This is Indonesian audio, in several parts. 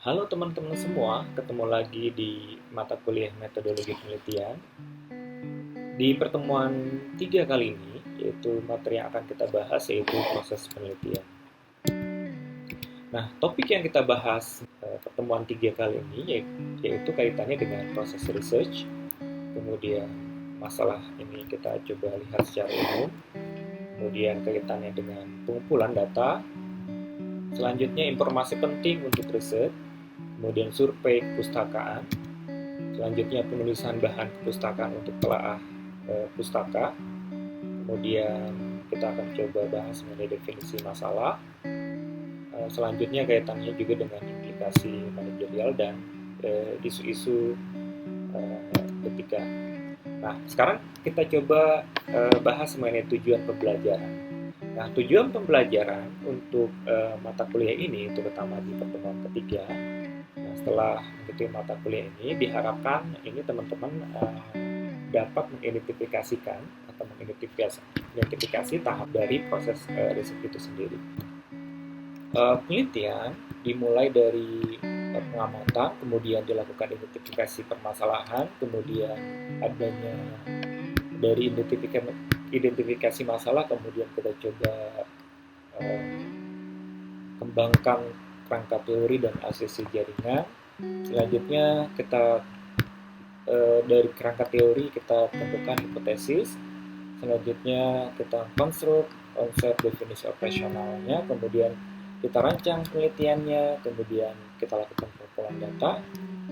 Halo teman-teman semua, ketemu lagi di mata kuliah metodologi penelitian. Di pertemuan 3 kali ini, yaitu materi yang akan kita bahas yaitu proses penelitian. Nah, topik yang kita bahas pertemuan 3 kali ini yaitu kaitannya dengan proses research. Kemudian masalah ini kita coba lihat secara umum. Kemudian kaitannya dengan pengumpulan data. Selanjutnya informasi penting untuk riset. Kemudian survei kepustakaan. Selanjutnya penulisan bahan kepustakaan untuk telaah pustaka. Kemudian kita akan coba bahas mengenai definisi masalah. Selanjutnya kaitannya juga dengan implikasi manajerial dan isu-isu etika. Nah, sekarang kita coba bahas mengenai tujuan pembelajaran. Nah, tujuan pembelajaran untuk mata kuliah ini, terutama di pertemuan ketiga, nah, setelah mengikuti mata kuliah ini, diharapkan ini teman-teman dapat mengidentifikasikan atau mengidentifikasi tahap dari proses riset itu sendiri. Penelitian dimulai dari pengamatan, kemudian dilakukan identifikasi permasalahan, kemudian adanya dari identifikasi masalah, kemudian kita coba kembangkan kerangka teori dan asesi jaringan. Selanjutnya kita dari kerangka teori kita tentukan hipotesis. Selanjutnya kita konstruk konsep definisi operasionalnya, kemudian kita rancang penelitiannya, kemudian kita lakukan pengumpulan data.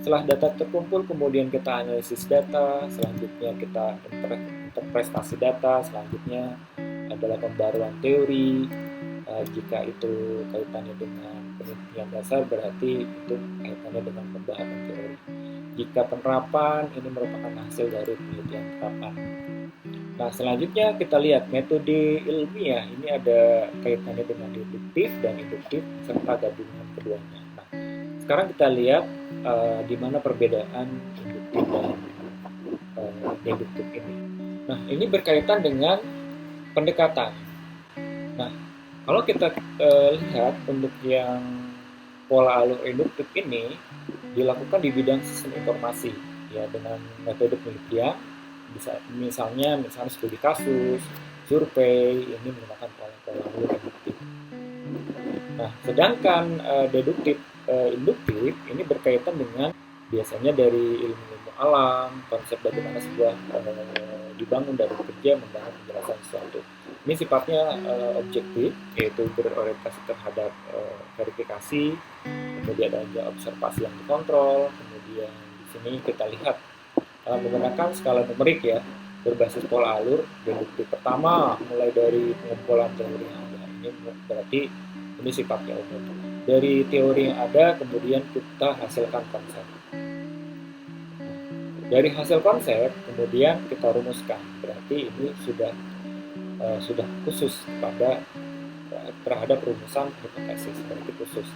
Setelah data terkumpul, kemudian kita analisis data, selanjutnya kita interpretasi data, selanjutnya adalah pembaruan teori. Jika itu kaitannya dengan penelitian dasar, berarti itu kaitannya dengan pembahasan teori. Jika penerapan, ini merupakan hasil dari penelitian penerapan. Nah, selanjutnya kita lihat metode ilmiah. Ini ada kaitannya dengan deduktif dan induktif serta gabungan keduanya. Nah, sekarang kita lihat di mana perbedaan induktif dan deduktif ini. Nah, ini berkaitan dengan pendekatan. Nah, kalau kita lihat untuk yang pola alur induktif ini dilakukan di bidang sistem informasi, ya, dengan metode penelitian. Misalnya studi kasus, survei, ini menggunakan pola-pola alur induktif. Nah, sedangkan induktif ini berkaitan dengan biasanya dari ilmu-ilmu alam, konsep bagaimana sebuah dibangun dari kerja membangun penjelasan sesuatu. Ini sifatnya objektif, yaitu berorientasi terhadap verifikasi, kemudian ada observasi yang dikontrol, kemudian di sini kita lihat menggunakan skala numerik, ya, berbasis pola alur deduktif. Pertama, mulai dari pengumpulan teori yang ada. Ini berarti ini sifatnya umum. Dari teori yang ada, kemudian kita hasilkan konsep. Dari hasil konsep, kemudian kita rumuskan. Berarti ini sudah khusus terhadap rumusan hipotesis, berarti khusus.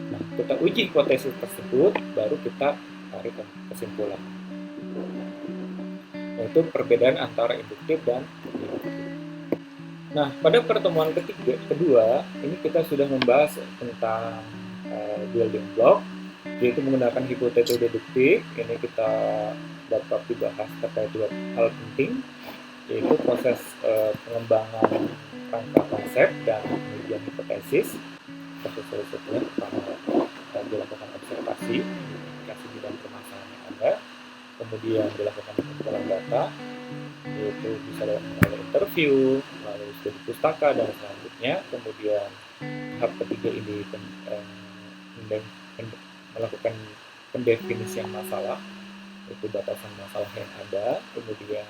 Nah, kita uji hipotesis tersebut, baru kita tarik kesimpulan. Yaitu perbedaan antara induktif dan deduktif. Nah, pada pertemuan kedua, ini kita sudah membahas tentang building block, yaitu menggunakan hipotesis deduktif. Ini kita dapat dibahas terkait dua hal penting, yaitu proses pengembangan rangka konsep dan penelitian hipotesis. Proses risetnya pertama dilakukan observasi, identifikasi bidang permasalahan yang ada, kemudian dilakukan pengumpulan data, yaitu bisa melalui interview, melalui studi pustaka, dan selanjutnya. Kemudian tahap ketiga ini melakukan pendefinisian masalah, yaitu batasan masalah yang ada. Kemudian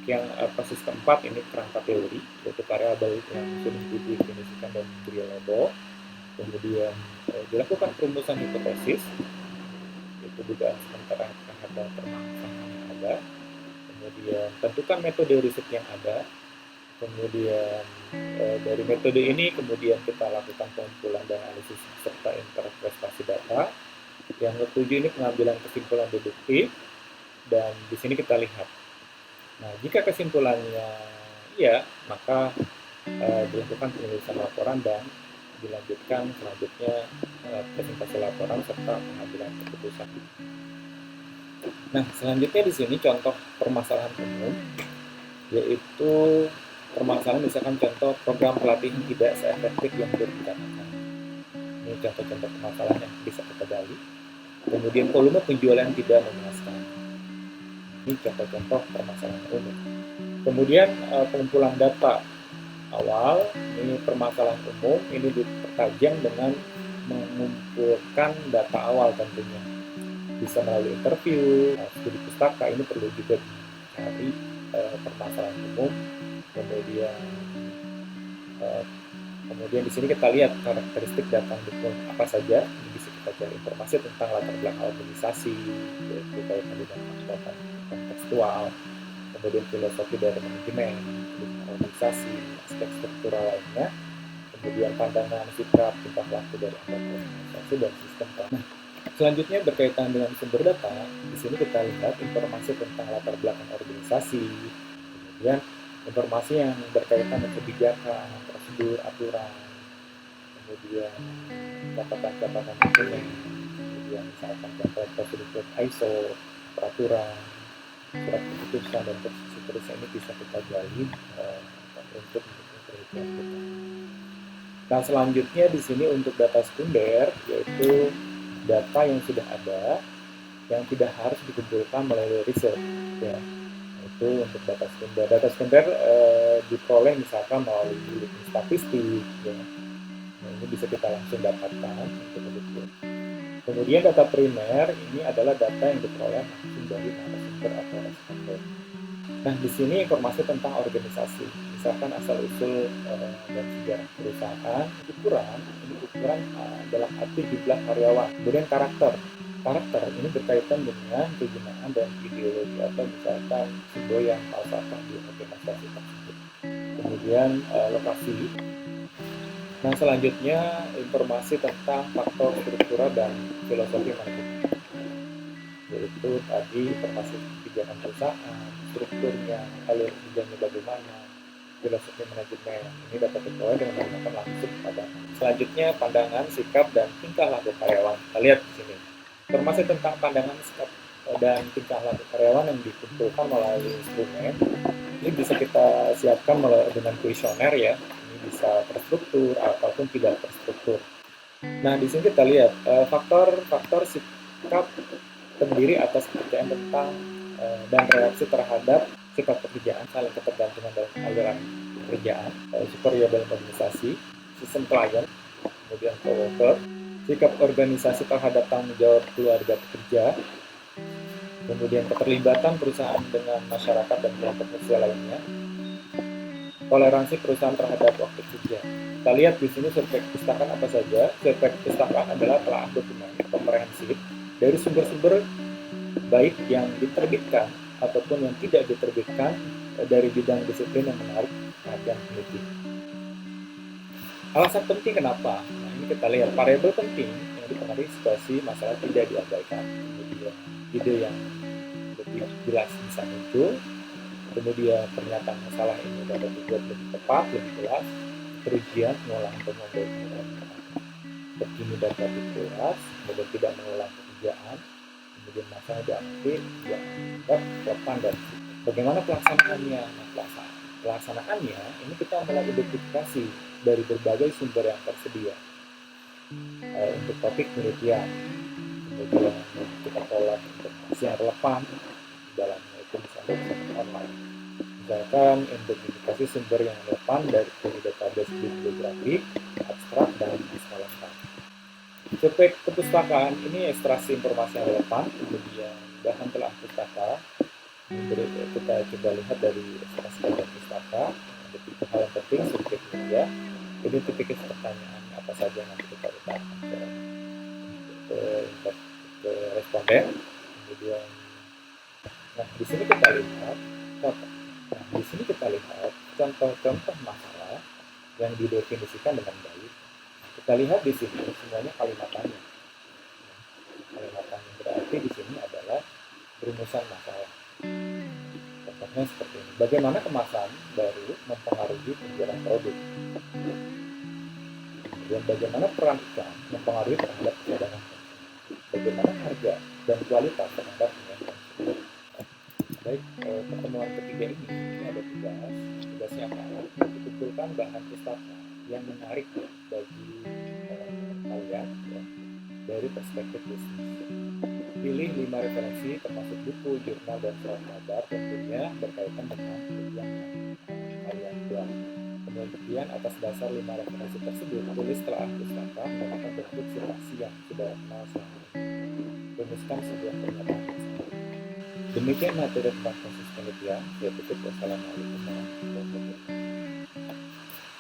yang proses keempat ini kerangka teori, yaitu variabel yang sudah didefinisikan dan diberi label. Kemudian dilakukan perumusan hipotesis, yaitu dugaan sementara terhadap permasalahan yang ada. Kemudian tentukan metode riset yang ada. Kemudian dari metode ini kemudian kita lakukan pengumpulan dan analisis serta interpretasi data. Yang ketujuh ini pengambilan kesimpulan deduktif, dan di sini kita lihat. Nah, jika kesimpulannya iya, maka dilakukan penulisan laporan dan dilanjutkan selanjutnya presentasi laporan, serta pengambilan keputusan. Nah, selanjutnya di sini contoh permasalahan umum, yaitu permasalahan misalkan contoh program pelatihan tidak seefektif yang direncanakan. Ini contoh-contoh permasalahan yang bisa kita gali. Kemudian volume penjualan tidak memuaskan. Ini contoh-contoh permasalahan umum. Kemudian pengumpulan data awal, ini permasalahan umum, ini dipertajam dengan mengumpulkan data awal tentunya. Bisa melalui interview, studi pustaka, ini perlu juga dicari permasalahan umum. Kemudian di sini kita lihat karakteristik data mendukung apa saja. Ini bisa kita cari informasi tentang latar belakang organisasi, yaitu kaitan dengan pendekatan kontekstual, kemudian filosofi dari manajemen, organisasi, aspek struktural lainnya, kemudian pandangan, sikap, tingkah laku dari anggota organisasi dan sistem. Nah, selanjutnya berkaitan dengan sumber data, di sini kita lihat informasi tentang latar belakang organisasi, kemudian informasi yang berkaitan dengan kebijakan, prosedur, aturan, kemudian catatan-catatan dokumen, kemudian misalkan contoh prosedur ISO, peraturan, surat keputusan, dan seterusnya. Ini bisa kita gali untuk penelitian kita. Nah, selanjutnya di sini untuk data sekunder, yaitu data yang sudah ada, yang tidak harus dikumpulkan melalui riset, ya. Itu untuk data sekunder. Data sekunder diperoleh misalkan melalui litbang statistik, ya. Nah, ini bisa kita langsung dapatkan untuk penelitian. Kemudian data primer ini adalah data yang diperoleh langsung dari narasumber atau responden. Nah, di sini informasi tentang organisasi, misalkan asal-usul dan sejarah perusahaan, ukuran dalam arti jumlah karyawan. Kemudian karakter ini berkaitan dengan kegunaan dan ideologi atau misalkan simbol yang falsafah di organisasi tersebut. Kemudian lokasi. Nah, selanjutnya informasi tentang faktor struktural dan filosofi manajemen, yaitu tadi informasi kebijakan perusahaan, strukturnya, alur kerjanya bagaimana, filosofi manajemen. Ini dapat diperoleh dengan menggunakan langsung pandangan. Selanjutnya pandangan, sikap, dan tingkah laku karyawan. Kita lihat di sini informasi tentang pandangan, sikap, dan tingkah laku karyawan yang dikumpulkan melalui instrumen. Ini bisa kita siapkan dengan kuesioner, ya. Ini bisa terstruktur ataupun tidak terstruktur. Nah, di sini kita lihat faktor sikap terdiri atas kepercayaan tentang dan reaksi terhadap sikap pekerjaan, saling ketergantungan dalam aliran pekerjaan, superior dalam organisasi, sistem klien, kemudian coworker, sikap organisasi terhadap tanggung jawab keluarga pekerja, kemudian keterlibatan perusahaan dengan masyarakat dan kelompok sosial lainnya, toleransi perusahaan terhadap waktu kerja. Kita lihat di sini survei perpustakaan apa saja. Survei perpustakaan adalah telaah dokumen komprehensif dari sumber-sumber baik yang diterbitkan ataupun yang tidak diterbitkan dari bidang disiplin yang menarik perhatian peneliti. Alasan penting kenapa? Nah, ini kita lihat variabel penting yang dipengaruhi situasi masalah tidak diabaikan. Kemudian ide yang lebih jelas bisa muncul. Kemudian pernyataan masalah ini dapat dibuat lebih tepat, lebih jelas. Perincian, mengulang pengembalian, terkini dapat dikuras, kemudian tidak mengulang pekerjaan. Kemudian masalah diamati, dianggap relevan dan bagaimana pelaksanaannya. Nah, pelaksanaannya ini kita mulai identifikasi dari berbagai sumber yang tersedia untuk topik penelitian. Kemudian kita olah informasi yang relevan di dalamnya, itu misalnya online. Misalkan identifikasi sumber yang relevan dari database bibliografik, abstrak, dan naskah lengkap. Survei perpustakaan ini ekstraksi informasi yang relevan, kemudian bahan telah pustaka. Kita coba lihat dari ekstraksi bahan pustaka. Ada 3 hal yang penting survei media. Identifikasi pertanyaan apa saja yang nanti kita letakkan ke responden. Kemudian, nah di sini kita lihat contoh-contoh masalah yang didefinisikan dengan baik. Kita lihat di sini semuanya kalimat tanya. Kalimat tanya berarti di sini adalah perumusan masalah. Contohnya seperti ini. Bagaimana kemasan baru mempengaruhi penjualan produk? Kemudian bagaimana peran iklan mempengaruhi terhadap cadangan konsumen. Bagaimana harga dan kualitas terhadap nilai konsumen. Baik, pertemuan ketiga ini ada tugas. Tugasnya apa? Dikumpulkan bahan pustaka yang menarik bagi kalian ya, dari perspektif bisnis. Pilih 5 referensi termasuk buku, jurnal, dan surat kabar tentunya berkaitan dengan yang kalian buat. Kemudian atas dasar 5 referensi tersebut, tulis telaah pustaka menggunakan bentuk situasi yang sudah kenal selama ini. Rumuskan sebuah pernyataan bersama. Demikian materi tentang proses penelitian. Saya tutup. Wassalamualaikum warahmatullahi wabarakatuh.